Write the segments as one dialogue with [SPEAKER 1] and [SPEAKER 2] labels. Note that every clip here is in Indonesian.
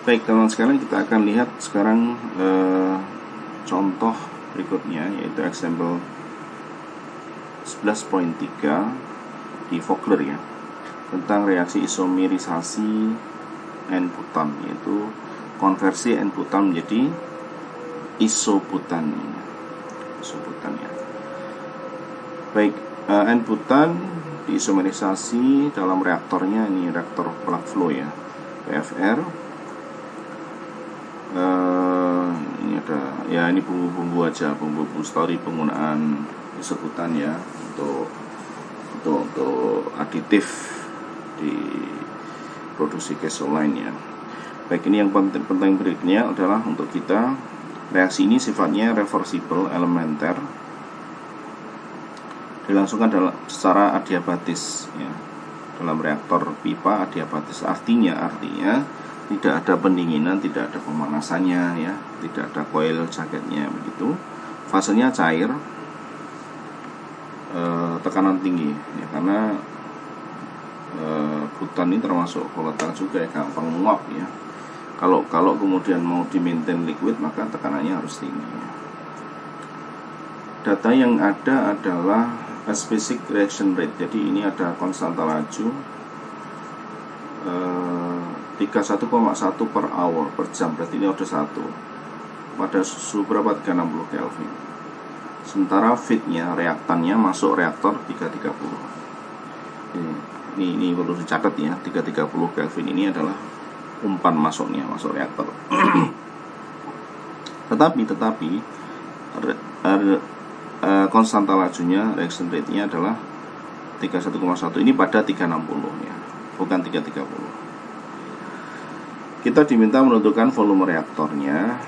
[SPEAKER 1] Baik teman-teman sekalian, kita akan lihat sekarang contoh berikutnya, yaitu example 11.3 di Vogler ya, tentang reaksi isomerisasi N-butan, yaitu konversi N-butan menjadi isobutan ya. Baik, N-butan diisomerisasi dalam reaktornya, ini reaktor plug flow ya, PFR. Ini ada ya, ini bumbu-bumbu aja, bumbu story penggunaan isobutan ya untuk aditif di produksi gasoline ya. Baik, ini yang penting berikutnya adalah untuk kita, reaksi ini sifatnya reversible elementer, dilangsungkan secara adiabatis ya, dalam reaktor pipa adiabatis. Artinya tidak ada pendinginan, tidak ada pemanasannya ya, tidak ada coil jaketnya begitu. Fasenya cair, tekanan tinggi ya, karena butan ini termasuk volatile juga ya, gampang menguap ya. Kalau kemudian mau di-maintain liquid, maka tekanannya harus tinggi ya. Data yang ada adalah specific reaction rate. Jadi ini ada konstanta laju 31,1 per hour per jam, berarti ini order 1 pada suhu berapa? 360 Kelvin. Sementara feednya, reaktannya masuk reaktor 330. Ini perlu dicatat ya, 330 Kelvin ini adalah umpan masuk reaktor. tetapi konstanta lajunya, reaction rate-nya adalah 31,1 ini pada 360 ya, bukan 330. Kita diminta menentukan volume reaktornya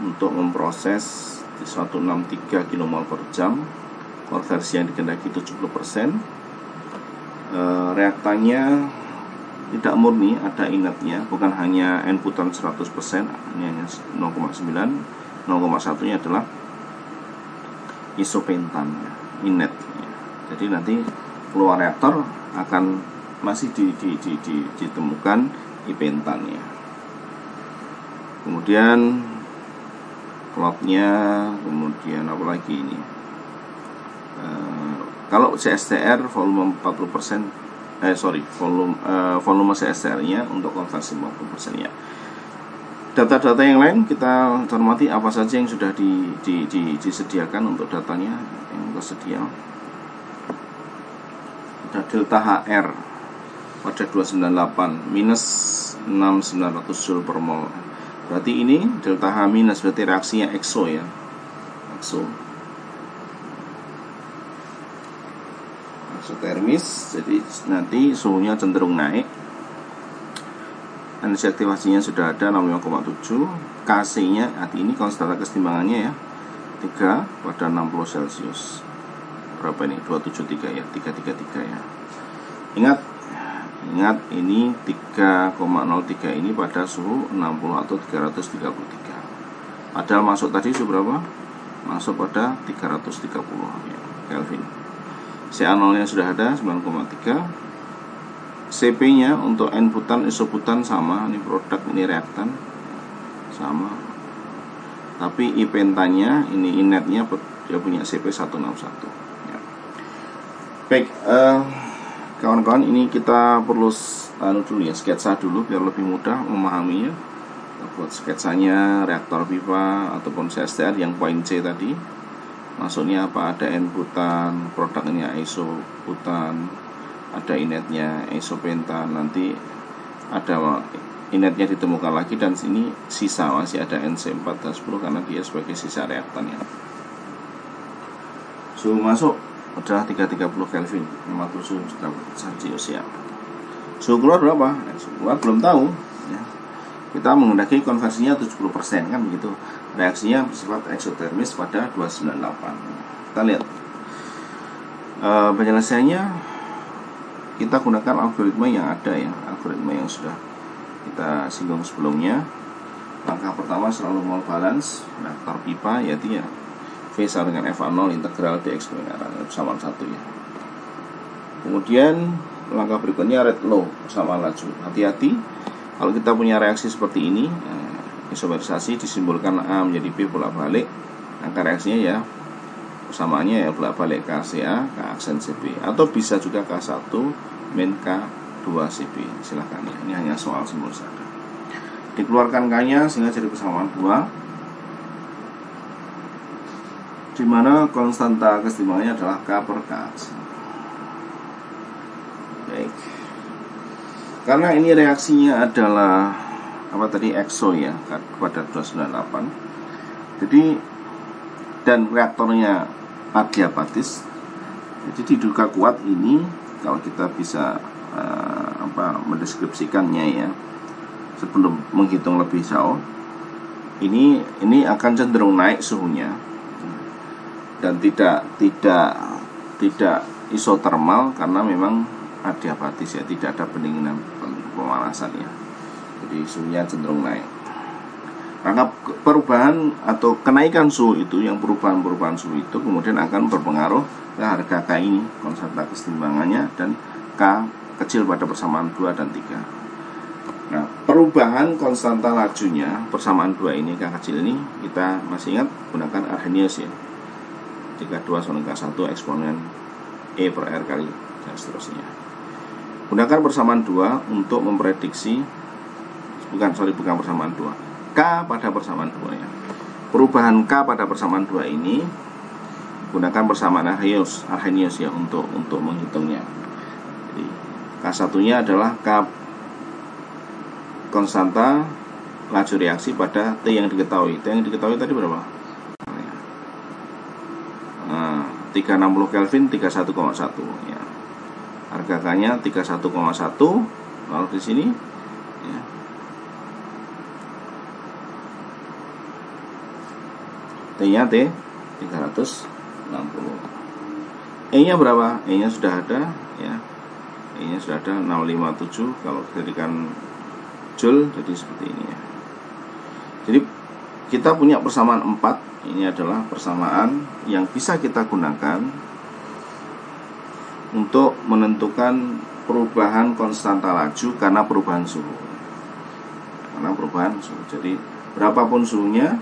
[SPEAKER 1] untuk memproses di 163 kmol per jam, konversi yang dikehendaki 70%. Reaktannya tidak murni, ada inletnya, bukan hanya N-butan 100%, ini hanya 0,9, 0,1 nya adalah isopentan inlet ya. Jadi nanti keluar reaktor akan masih ditemukan ipentan ya. Kemudian plotnya, kemudian apa lagi ini, kalau CSTR volume 40%, volume CSTR nya untuk konversi 40% ya. Data-data yang lain kita cermati apa saja yang sudah disediakan untuk datanya yang tersedia. Ada delta HR pada 298 minus 6900 Joule per mol. Berarti ini delta H minus, berarti reaksinya exo ya, eksotermis. Jadi nanti suhunya cenderung naik. Energi aktivasinya sudah ada 65,7. Kc nya hati ini konstanta kesetimbangannya ya, 3 pada 60 Celcius. Berapa ini? 273 ya, 333 ya. Ingat ini 3,03 ini pada suhu 60 atau 333. Padahal masuk tadi suhu berapa? Masuk pada 330 ya, Kelvin. CA0 nya sudah ada 9,3. CP nya untuk N-butan, isobutan sama, ini produk, ini reaktan sama. Tapi ipentanya, ini inletnya dia punya CP 161 ya. Baik, kawan-kawan, ini kita perlu dulu ya, sketsa dulu biar lebih mudah memahaminya. Kita buat sketsanya reaktor pipa ataupun CSTR yang poin C tadi. Masuknya apa? Ada N-butan, produknya isobutan, ada inletnya isopentan, nanti ada inletnya ditemukan lagi, dan sini sisa masih ada NC4 dan 10 karena dia sebagai sisa reaktan ya. Suhu masuk adalah 330 Kelvin, 50 Celcius ya. Suhu keluar berapa? Suhu keluar belum tahu ya. Kita menghendaki konversinya 70% kan begitu. Reaksinya bersifat eksotermis pada 298. Kita lihat penyelesaiannya. Kita gunakan algoritma yang ada ya, algoritma yang sudah kita singgung sebelumnya. Langkah pertama selalu mol balance reaktor pipa, yaitu ya V sama dengan FA0 integral dx sama 1 ya. Kemudian langkah berikutnya rate low sama laju. Hati-hati Kalau kita punya reaksi seperti ini, isomerisasi disimbolkan A menjadi B bolak-balik, maka reaksinya ya persamaannya ya bolak-balik KCA ke aksen CB, atau bisa juga K1 min K2CB. Silahkan ya, ini hanya soal simbol saja. Dikeluarkan K-nya sehingga jadi persamaan 2, di mana konstanta kesetimbangannya adalah K per K. Baik. Karena ini reaksinya adalah apa tadi, exo ya, kepada 298. Jadi dan reaktornya adiabatis. Jadi diduga kuat ini kalau kita bisa mendeskripsikannya ya, sebelum menghitung lebih jauh, ini akan cenderung naik suhunya dan tidak isotermal karena memang adiabatis ya, tidak ada pendinginan pemanasan ya. Jadi suhunya cenderung naik. Maka perubahan atau kenaikan suhu itu, yang perubahan suhu itu kemudian akan berpengaruh ke harga K ini, konstanta kesetimbangannya, dan K kecil pada persamaan 2 dan 3. Nah, perubahan konstanta lajunya persamaan 2 ini, K kecil ini, kita masih ingat gunakan Arrhenius ya, 32 sama K1 eksponen E per R kali dan seterusnya. Gunakan persamaan 2 untuk memprediksi, bukan persamaan 2, K pada persamaan 2 ya. Perubahan K pada persamaan 2 ini gunakan persamaan Arrhenius ya untuk menghitungnya. Jadi K1 nya adalah K konstanta laju reaksi pada T yang diketahui. T yang diketahui tadi berapa? Nah, 360 Kelvin 31,1 ya. Harga K-nya 31,1. Lalu di sini ya, T-nya T 360. E-nya berapa? E-nya sudah ada ya. E-nya sudah ada 657 kalau dijadikan Joule, jadi seperti ini ya. Jadi kita punya persamaan 4. Ini adalah persamaan yang bisa kita gunakan untuk menentukan perubahan konstanta laju karena perubahan suhu. Jadi berapapun suhunya,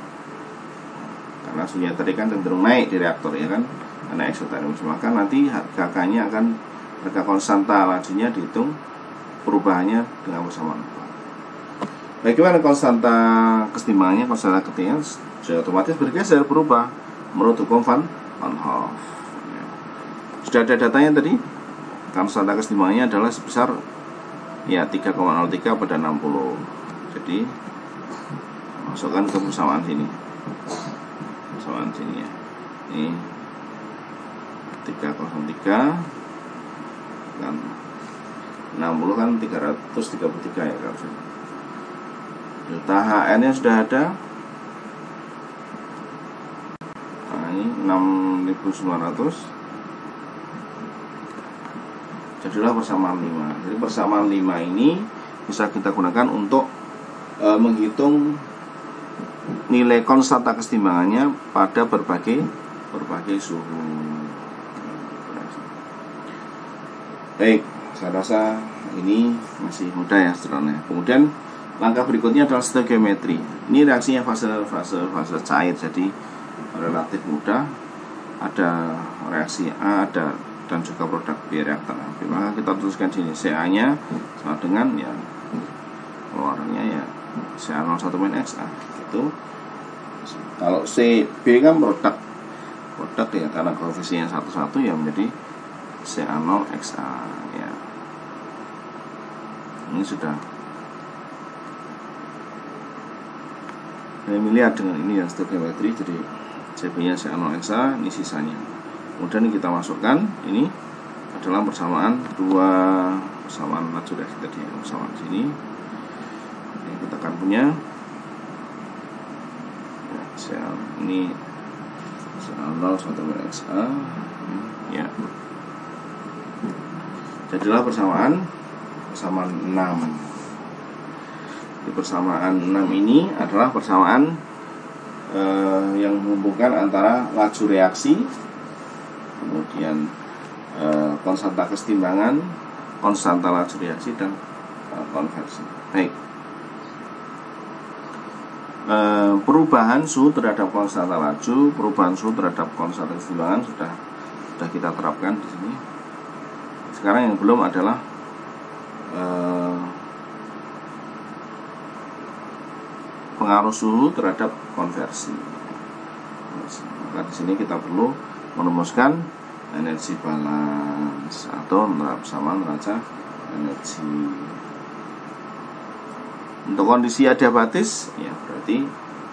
[SPEAKER 1] karena suhunya tadi kan cenderung naik di reaktor ya kan, karena eksotermis, maka nanti harga K-nya akan, harga konstanta lajunya dihitung perubahannya dengan persamaan 4. Bagaimana konstanta kesetimbangannya? Konstanta kesetimbangan sudah otomatis bergeser, berubah menurut hukum Van Hoff. Sudah ada datanya tadi. Konstanta kesetimbangannya adalah sebesar ya 3,03 pada 60. Jadi masukkan ke persamaan sini. Persamaan sini ya. Ini 303 kan 60 kan 333 ya kan. Delta HN nya sudah ada. Nah, ini 6900. Jadilah persamaan 5. Jadi persamaan 5 ini bisa kita gunakan untuk menghitung nilai konstanta kesetimbangannya pada berbagai suhu. Baik, saya rasa ini masih mudah ya saudara. Kemudian langkah berikutnya adalah stoichiometri. Ini reaksinya fase cair, jadi relatif mudah. Ada reaksi A, ada dan juga produk B reaktor A. Maka kita tuliskan sini CA-nya sama dengan ya keluarnya ya CA01 min XA. Itu kalau CB kan produk ya, karena koefisiennya 1 ya menjadi CA0 XA ya. Ini sudah familiar dengan ini ya, stoichiometri. Jadi CB nya CA0 XA, ini sisanya. Kemudian kita masukkan, ini adalah persamaan persamaan laju reaksi tadi, persamaan sini. Ini kita akan punya ya, ini CA0 1 min XA ya. Jadilah persamaan 6. Di persamaan 6 ini adalah persamaan yang menghubungkan antara laju reaksi, kemudian konstanta kesetimbangan, konstanta laju reaksi, dan konversi. Baik, perubahan suhu terhadap konstanta laju, perubahan suhu terhadap konstanta keseimbangan sudah kita terapkan di sini. Sekarang yang belum adalah pengaruh suhu terhadap konversi. Maka di sini kita perlu merumuskan energi balance atau sama neraca energi. Untuk kondisi adiabatis, ya berarti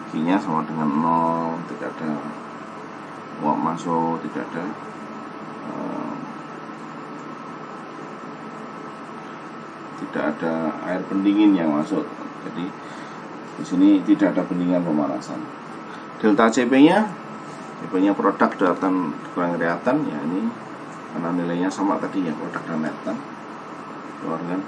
[SPEAKER 1] Q-nya sama dengan 0, tidak ada uap masuk, tidak ada air pendingin yang masuk. Jadi di sini tidak ada pendingan pemanasan. Delta CP-nya produk dan kurang reaktan, ya ini karena nilainya sama tadi ya, produk dan reaktan keluarkan